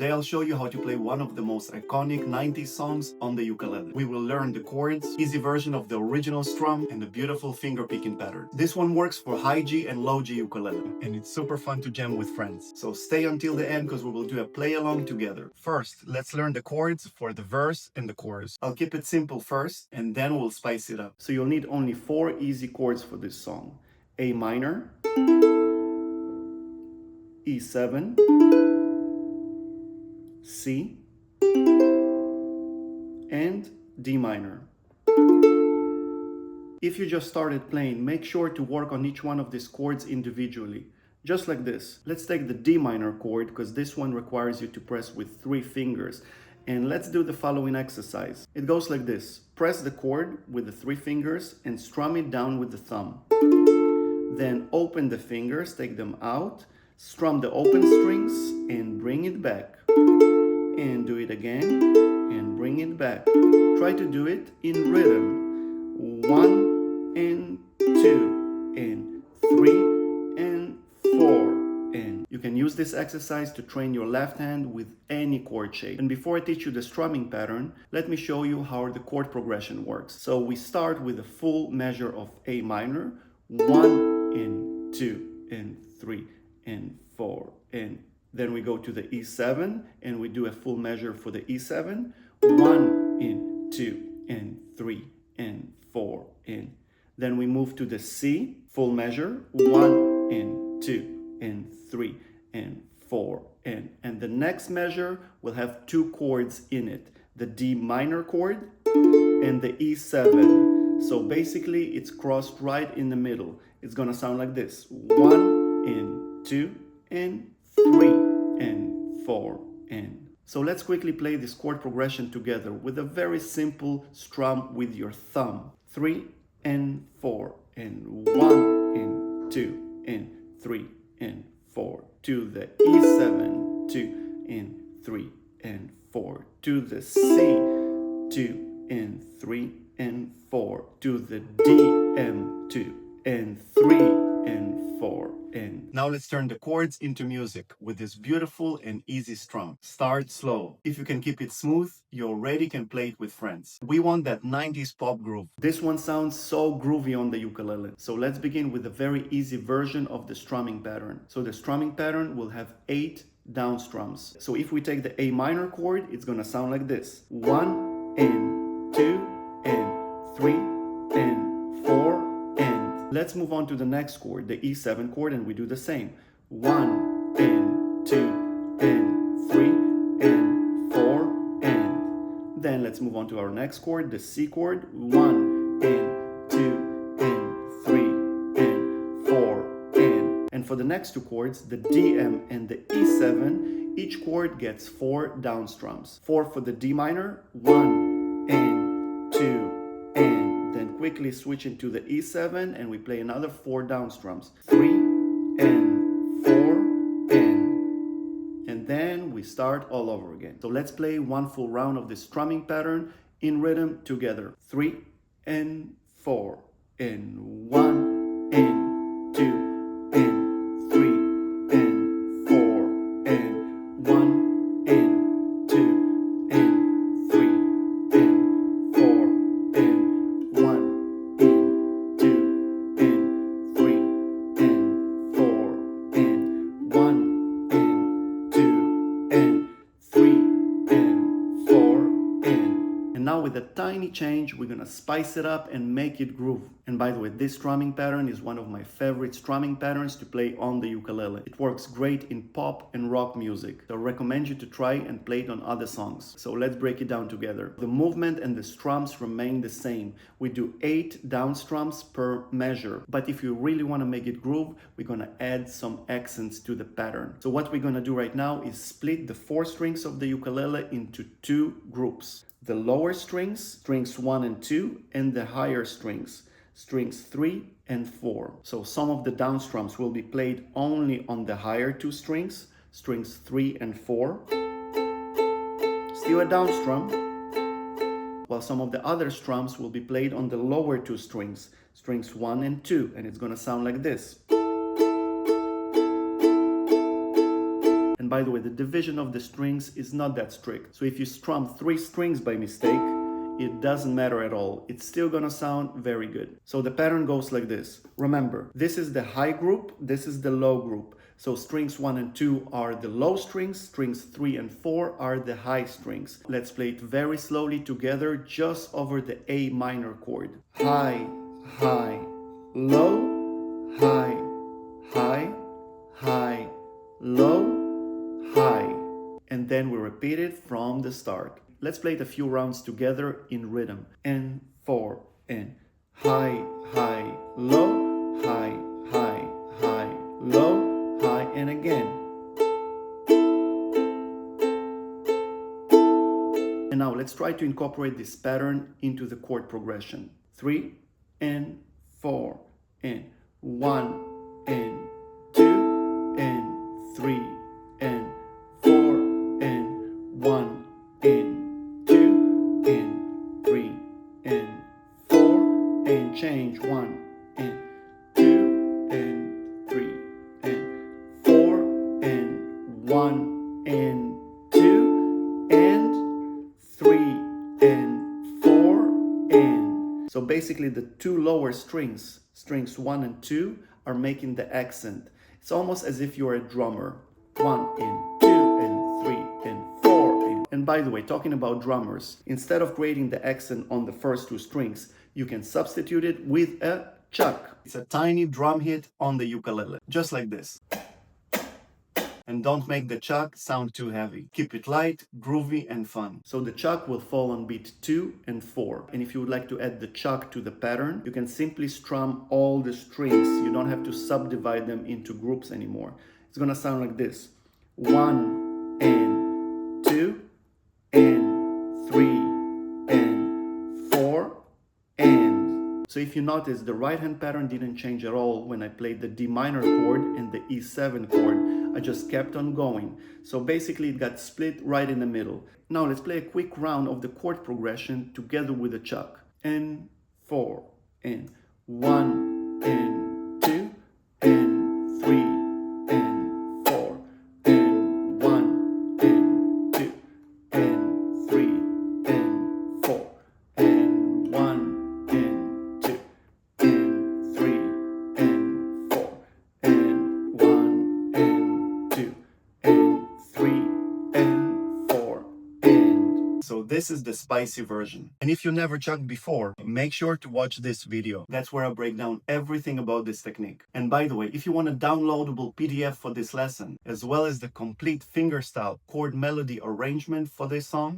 Today I'll show you how to play one of the most iconic 90s songs on the ukulele. We will learn the chords, easy version of the original strum, and the beautiful finger picking pattern. This one works for high G and low G ukulele, and it's super fun to jam with friends. So stay until the end because we will do a play along together. First, let's learn the chords for the verse and the chorus. I'll keep it simple first, and then we'll spice it up. So you'll need only 4 easy chords for this song. A minor, E7, C, and D minor. If you just started playing, make sure to work on each one of these chords individually. Just like this. Let's take the D minor chord because this one requires you to press with 3 fingers. And let's do the following exercise. It goes like this. Press the chord with the 3 fingers and strum it down with the thumb. Then open the fingers, take them out, strum the open strings and bring it back. And do it again and bring it back. Try to do it in rhythm. 1 and 2 and 3 and 4. And you can use this exercise to train your left hand with any chord shape. And before I teach you the strumming pattern, let me show you how the chord progression works. So we start with a full measure of A minor, 1 and 2 and 3 and 4 and then we go to the E7 and we do a full measure for the E7, 1 and 2 and 3 and 4 and then we move to the C, full measure, 1 and 2 and 3 and 4 and the next measure will have 2 chords in it, the D minor chord and the E7. So basically it's crossed right in the middle. It's gonna sound like this, 1 and 2 and 3 and 4 and. So let's quickly play this chord progression together with a very simple strum with your thumb. 3 and 4 and 1 and 2 and 3 and 4 to the E7, 2 and 3 and 4 to the C, 2 and 3 and 4 to the DM, 2 and 3 and 4 and. Now let's turn the chords into music with this beautiful and easy strum. Start slow. If you can keep it smooth, you already can play it with friends. We want that 90s pop groove. This one sounds so groovy on the ukulele. So let's begin with a very easy version of the strumming pattern. So the strumming pattern will have 8 down strums. So if we take the A minor chord, it's gonna sound like this. 1 and 2 and 3 and 4 and. Let's move on to the next chord, the E7 chord, and we do the same. 1 and 2 and 3 and 4 and. Then let's move on to our next chord, the C chord. 1 and 2 and 3 and 4 and. And for the next 2 chords, the DM and the E7, each chord gets 4 down strums. 4 for the D minor, 1 and 2 and. Then quickly switch into the E7 and we play another 4 down strums. 3 and 4 and then we start all over again. So let's play one full round of this strumming pattern in rhythm together. 3 and 4 and 1 and 2 and 3 and 4 and 1 and 2 and 3 and 4 and 1 and 2 and 3 and 4 and 1 and 2 and 3 and 4 and now with a tiny change we're gonna spice it up and make it groove. And by the way, this strumming pattern is one of my favorite strumming patterns to play on the ukulele. It works great in pop and rock music, so I recommend you to try and play it on other songs. So let's break it down together. The movement and the strums remain the same. We do 8 down strums per measure, but if you really want to make it groove, we're gonna add some accents to the pattern. So what we're gonna do right now is split the 4 strings of the ukulele into 2 groups. The lower strings, strings 1 and 2, and the higher strings, strings 3 and 4. So some of the down strums will be played only on the higher 2 strings, strings 3 and 4. Still a down strum, while some of the other strums will be played on the lower 2 strings, strings 1 and 2, and it's gonna sound like this. And by the way, the division of the strings is not that strict. So if you strum 3 strings by mistake, it doesn't matter at all. It's still gonna sound very good. So the pattern goes like this. Remember, this is the high group, this is the low group. So strings 1 and 2 are the low strings, strings 3 and 4 are the high strings. Let's play it very slowly together, just over the A minor chord. High, high, low, high, high, high, low, high. And then we repeat it from the start. Let's play it a few rounds together in rhythm. And 4, and high, high, low, high, high, high, low, high, and again. And now let's try to incorporate this pattern into the chord progression. 3 and 4 and 1 and 2 and 3 and 4 and 1 and 2 and 3 and 4 and change 1 and 2 and 3 and 4 and 1 and 2 and 3 and 4 and. So basically the two lower strings, strings 1 and 2, are making the accent. It's almost as if you're a drummer. 1 and 2 and 3 and 4 and. And by the way, talking about drummers, instead of creating the accent on the first 2 strings, you can substitute it with a chuck. It's a tiny drum hit on the ukulele, just like this. And don't make the chuck sound too heavy. Keep it light, groovy, and fun. So the chuck will fall on beat 2 and 4. And if you would like to add the chuck to the pattern, you can simply strum all the strings. You don't have to subdivide them into groups anymore. It's gonna sound like this. 1 and 2 and 3 and 4 and. So if you notice, the right hand pattern didn't change at all when I played the D minor chord and the E7 chord. I just kept on going. So basically it got split right in the middle. Now let's play a quick round of the chord progression together with a chuck. And 4 and 1 and 2 and 3 and 4 and 1 and 2 and 3 and 4 and 1 and 2 and 3 and 4 and 1 and 2 and 3 and 4 and. So this is the spicy version. And if you never chugged before, make sure to watch this video. That's where I break down everything about this technique. And by the way, if you want a downloadable PDF for this lesson, as well as the complete fingerstyle chord melody arrangement for this song,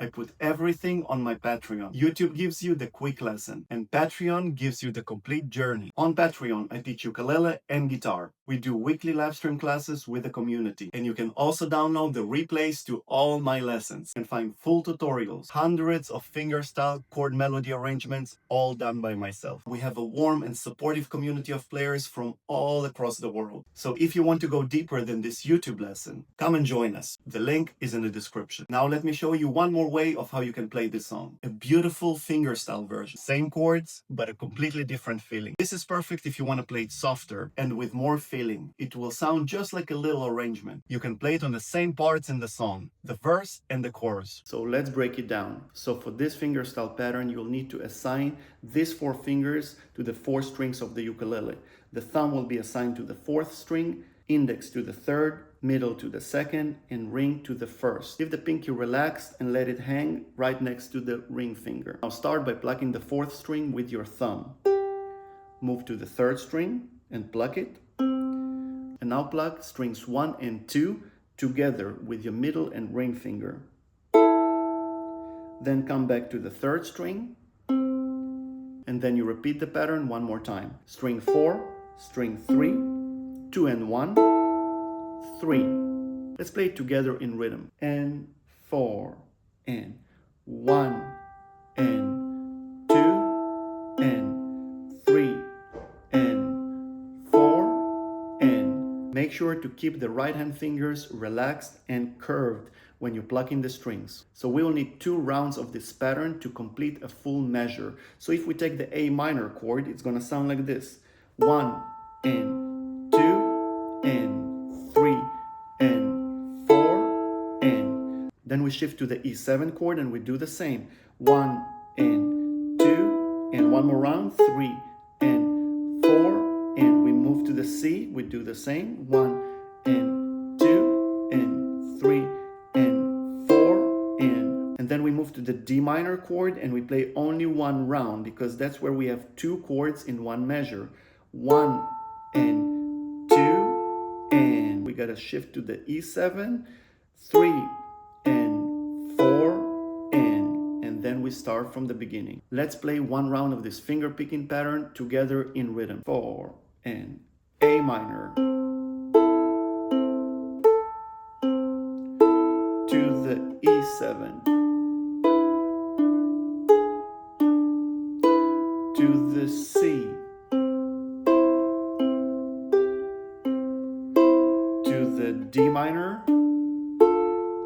I put everything on my Patreon. YouTube gives you the quick lesson, and Patreon gives you the complete journey. On Patreon, I teach ukulele and guitar. We do weekly live stream classes with the community, and you can also download the replays to all my lessons and find full tutorials, hundreds of fingerstyle chord melody arrangements, all done by myself. We have a warm and supportive community of players from all across the world. So if you want to go deeper than this YouTube lesson, come and join us. The link is in the description. Now let me show you one more way of how you can play this song. A beautiful fingerstyle version. Same chords, but a completely different feeling. This is perfect if you want to play it softer and with more feeling. It will sound just like a little arrangement. You can play it on the same parts in the song, the verse and the chorus. So let's break it down. So for this fingerstyle pattern, you'll need to assign these 4 fingers to the 4 strings of the ukulele. The thumb will be assigned to the 4th string, index to the 3rd, middle to the 2nd, and ring to the 1st. Leave the pinky relaxed and let it hang right next to the ring finger. Now start by plucking the 4th string with your thumb. Move to the 3rd string and pluck it. And now pluck strings 1 and 2 together with your middle and ring finger. Then come back to the 3rd string, and then you repeat the pattern one more time. String 4, string 3, 2 and 1, 3. Let's play it together in rhythm. And 4 and 1 and 2 and 3 and 4 and. Make sure to keep the right hand fingers relaxed and curved when you're plucking the strings. So we will need 2 rounds of this pattern to complete a full measure. So if we take the A minor chord, it's gonna sound like this. 1 and 2 and 3 and 4 and then we shift to the E7 chord and we do the same. 1 and 2 and one more round, 3 and 4 and we move to the C, we do the same. 1 and 2 and 3 and 4 and then we move to the D minor chord and we play only 1 round because that's where we have 2 chords in one measure. 1 and 2 and we gotta shift to the E7, 3 and 4 and then we start from the beginning. Let's play 1 round of this finger picking pattern together in rhythm. 4 and A minor to the E7 to the C to the D minor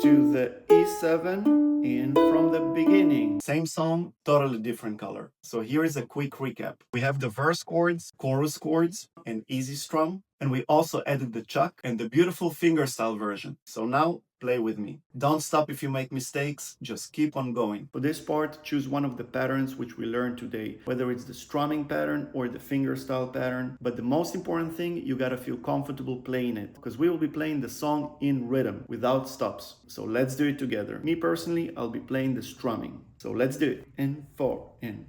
to the E7 and from the beginning. Same song, totally different color. So here is a quick recap. We have the verse chords, chorus chords, and easy strum. And we also added the chuck and the beautiful fingerstyle version. So now play with me. Don't stop if you make mistakes, just keep on going. For this part, choose one of the patterns which we learned today, whether it's the strumming pattern or the fingerstyle pattern. But the most important thing, you gotta feel comfortable playing it because we will be playing the song in rhythm without stops. So let's do it together. Me personally, I'll be playing the strumming. So let's do it. And 4 and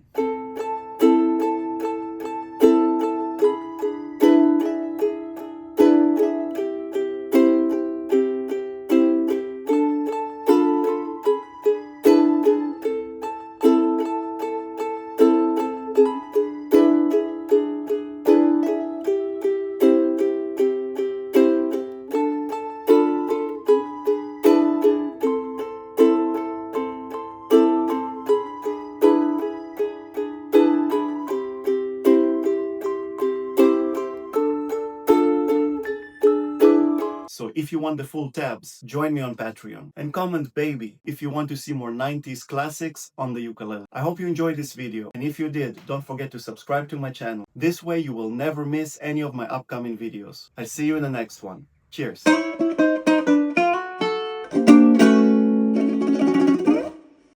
So if you want the full tabs, join me on Patreon. And comment baby if you want to see more 90s classics on the ukulele. I hope you enjoyed this video, and if you did, don't forget to subscribe to my channel. This way you will never miss any of my upcoming videos. I'll see you in the next one. Cheers!